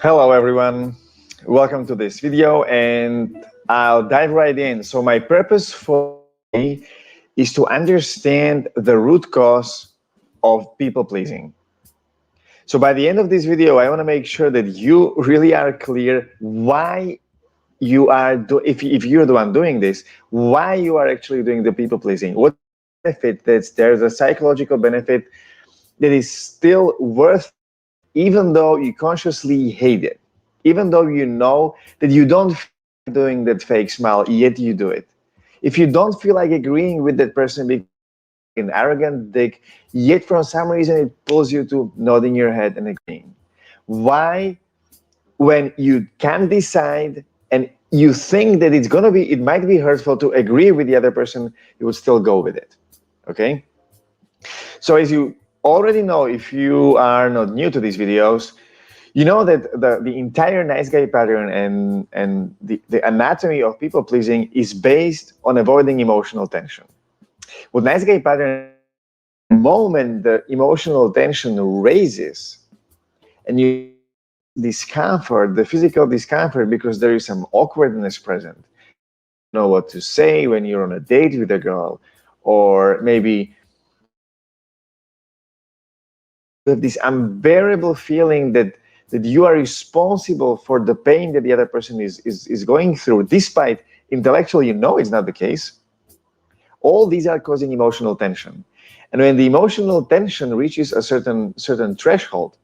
Hello everyone, welcome to this video and I'll dive right in. So my purpose for today is to understand the root cause of people pleasing. So by the end of this video, I want to make sure that you really are clear why you are, if you're the one doing this, why you are actually doing the people pleasing. What benefit there's a psychological benefit that is still worth even though you consciously hate it, even though you know that you don't feel like doing that fake smile, yet you do it. If you don't feel like agreeing with that person because like an arrogant dick, yet for some reason it pulls you to nodding your head and agreeing. Why, when you can decide and you think that it might be hurtful to agree with the other person, you would still go with it, okay? So as you already know, if you are not new to these videos, you know that the entire nice guy pattern and the anatomy of people pleasing is based on avoiding emotional tension. What nice guy pattern says is that the moment the emotional tension raises and you feel this discomfort, the physical discomfort, because there is some awkwardness present, maybe you don't know what to say when you're on a date with a girl, or maybe you have this unbearable feeling that you are responsible for the pain that the other person is going through, despite intellectually you know it's not the case. All these are causing emotional tension. And when the emotional tension reaches a certain threshold,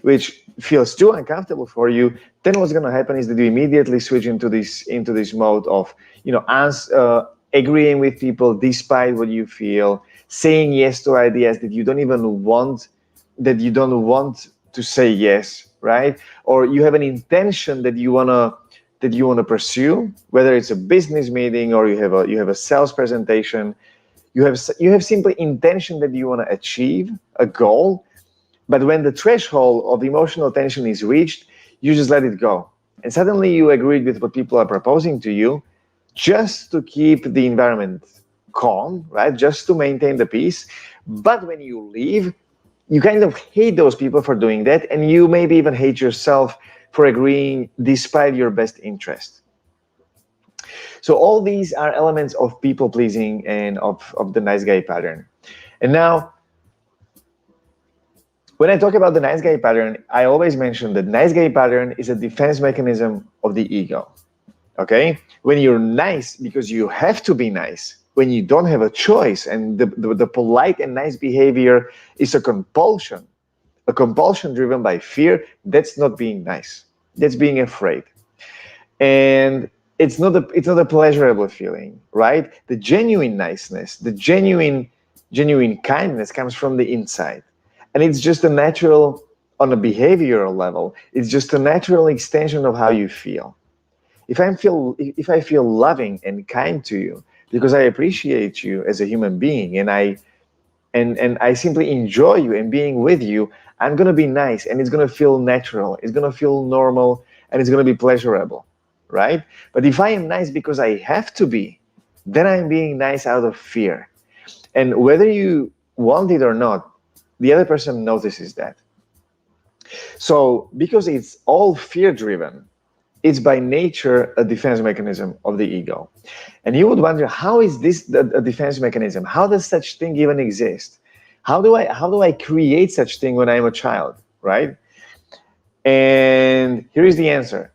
which feels too uncomfortable for you, then what's going to happen is that you immediately switch into this mode of, agreeing with people despite what you feel, saying yes to ideas that you don't want to say yes, right? Or you have an intention that you wanna pursue, whether it's a business meeting or you have a sales presentation. You have simply intention that you want to achieve a goal, but when the threshold of emotional tension is reached, you just let it go. And suddenly you agreed with what people are proposing to you just to keep the environment calm, right? Just to maintain the peace. But when you leave, you kind of hate those people for doing that, and you maybe even hate yourself for agreeing despite your best interest. So all these are elements of people pleasing and of the nice guy pattern. And now, when I talk about the nice guy pattern, I always mention that nice guy pattern is a defense mechanism of the ego. Okay? When you're nice because you have to be nice, when you don't have a choice, and the polite and nice behavior is a compulsion driven by fear, that's not being nice. That's being afraid. And it's not a pleasurable feeling, right? The genuine niceness, the genuine kindness comes from the inside. And it's just a natural, on a behavioral level, it's just a natural extension of how you feel. If I feel loving and kind to you because I appreciate you as a human being, and I simply enjoy you and being with you, I'm gonna be nice, and it's gonna feel natural, it's gonna feel normal, and it's gonna be pleasurable, right? But if I am nice because I have to be, then I'm being nice out of fear. And whether you want it or not, the other person notices that. So because it's all fear driven, it's by nature a defense mechanism of the ego. And you would wonder, how is this a defense mechanism? How does such thing even exist? How do I create such thing when I'm a child, right? And here is the answer.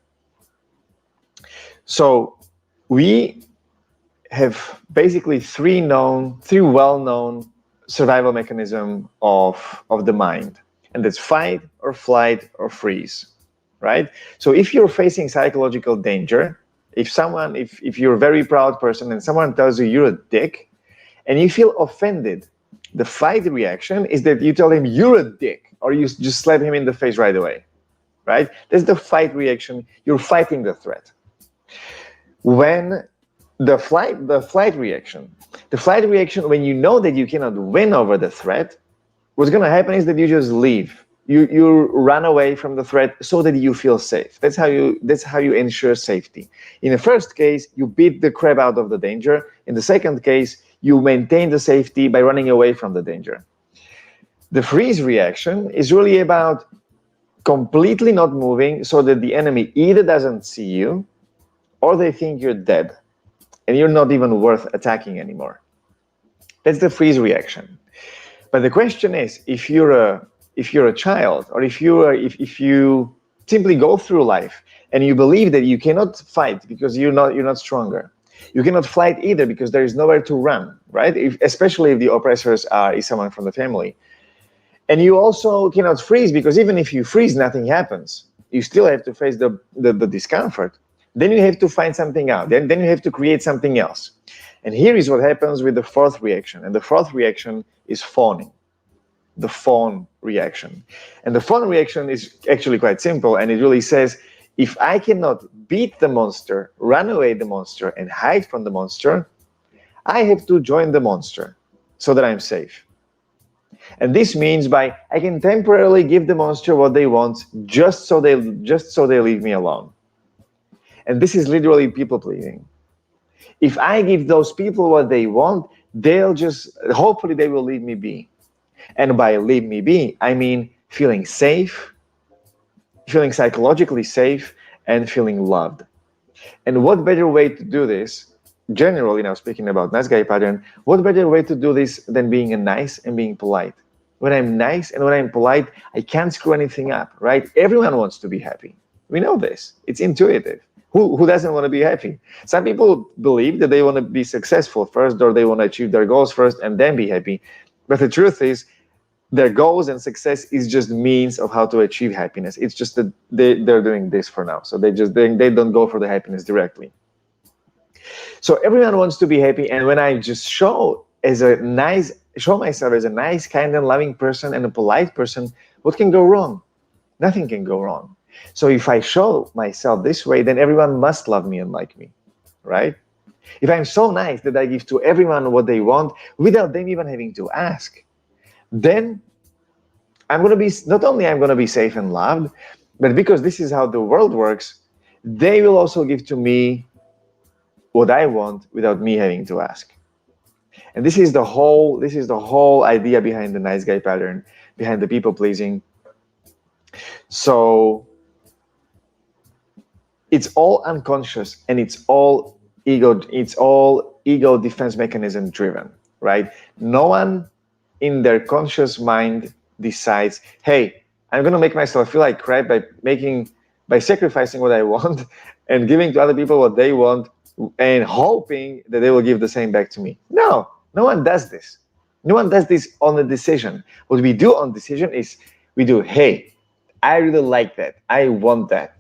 So we have basically three well-known survival mechanism of the mind, and that's fight or flight or freeze, right? So if you're facing psychological danger, if you're a very proud person and someone tells you you're a dick and you feel offended, the fight reaction is that you tell him you're a dick, or you just slap him in the face right away, right? That's the fight reaction. You're fighting the threat. When the flight reaction, when you know that you cannot win over the threat, what's going to happen is that you just leave. You run away from the threat so that you feel safe. That's how you ensure safety. In the first case, you beat the crap out of the danger. In the second case, you maintain the safety by running away from the danger. The freeze reaction is really about completely not moving so that the enemy either doesn't see you or they think you're dead and you're not even worth attacking anymore. That's the freeze reaction. But the question is, if you're a child, or if you simply go through life and you believe that you cannot fight because you're not stronger, you cannot fight either because there is nowhere to run, right? Especially if the oppressors is someone from the family, and you also cannot freeze because even if you freeze, nothing happens. You still have to face the discomfort. Then you have to find something out. Then you have to create something else. And here is what happens with the fourth reaction. And the fourth reaction is fawning, the fawn reaction. And the fawn reaction is actually quite simple. And it really says, if I cannot beat the monster, run away the monster, and hide from the monster, I have to join the monster so that I'm safe. And this means by I can temporarily give the monster what they want just so they leave me alone. And this is literally people pleasing. If I give those people what they want, hopefully they will leave me be. And by leave me be, I mean feeling safe, feeling psychologically safe, and feeling loved. And what better way to do this, generally now speaking about nice guy pattern, what better way to do this than being nice and being polite? When I'm nice and when I'm polite, I can't screw anything up, right? Everyone wants to be happy. We know this. It's intuitive. Who doesn't want to be happy? Some people believe that they want to be successful first, or they want to achieve their goals first and then be happy. But the truth is, their goals and success is just means of how to achieve happiness. It's just that they're doing this for now. So they don't go for the happiness directly. So everyone wants to be happy. And when I just show myself as a nice, kind and loving person and a polite person, what can go wrong? Nothing can go wrong. So if I show myself this way, then everyone must love me and like me, right? If I'm so nice that I give to everyone what they want without them even having to ask, then I'm going to be, not only I'm going to be safe and loved, but because this is how the world works, they will also give to me what I want without me having to ask. And this is the whole idea behind the nice guy pattern, behind the people pleasing. So it's all unconscious and it's all ego defense mechanism driven, right? No one in their conscious mind decides, hey, I'm going to make myself feel like crap by sacrificing what I want and giving to other people what they want and hoping that they will give the same back to me. No one does this. No one does this on a decision. What we do on decision is we do, hey, I really like that. I want that.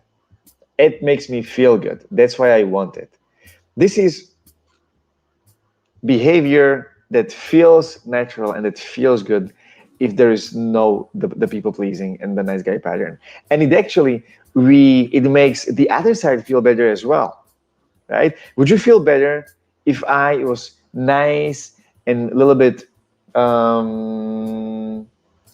It makes me feel good. That's why I want it. This is behavior that feels natural and that feels good if there is no the people pleasing and the nice guy pattern. And it makes the other side feel better as well, right? Would you feel better if I was nice and a little bit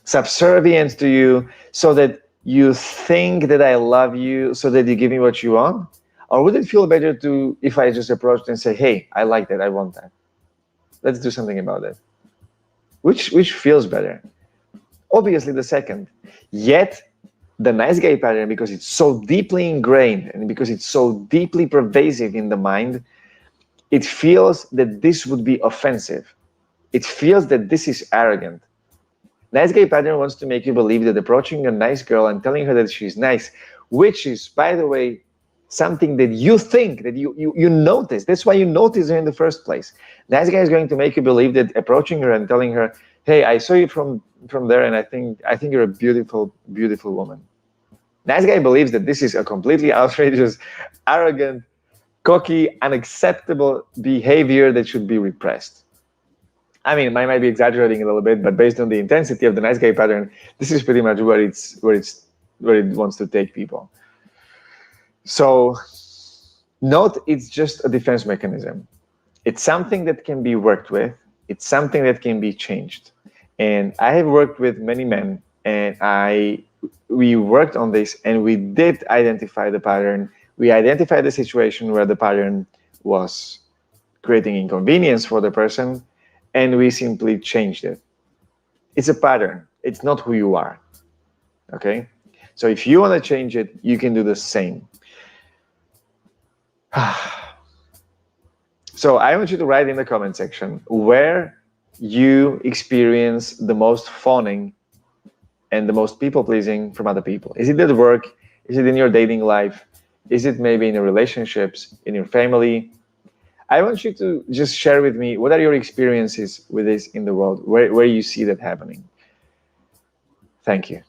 subservient to you so that you think that I love you so that you give me what you want? Or would it feel better if I just approached and say, hey, I like that, I want that. Let's do something about it. Which feels better? Obviously the second. Yet the nice guy pattern, because it's so deeply ingrained and because it's so deeply pervasive in the mind, it feels that this would be offensive. It feels that this is arrogant. Nice guy pattern wants to make you believe that approaching a nice girl and telling her that she's nice, which is, by the way, something that you think, that you notice. That's why you notice her in the first place. Nice guy is going to make you believe that approaching her and telling her, hey, I saw you from there and I think you're a beautiful, beautiful woman. Nice guy believes that this is a completely outrageous, arrogant, cocky, unacceptable behavior that should be repressed. I mean, I might be exaggerating a little bit, but based on the intensity of the nice guy pattern, this is pretty much where it wants to take people. So note, it's just a defense mechanism. It's something that can be worked with. It's something that can be changed. And I have worked with many men, and we worked on this, and we did identify the pattern. We identified the situation where the pattern was creating inconvenience for the person, and we simply changed it. It's a pattern. It's not who you are. Okay? So if you want to change it, you can do the same. So I want you to write in the comment section where you experience the most fawning and the most people pleasing from other people. Is it at work? Is it in your dating life? Is it maybe in your relationships, in your family? I want you to just share with me what are your experiences with this in the world, where you see that happening. Thank you.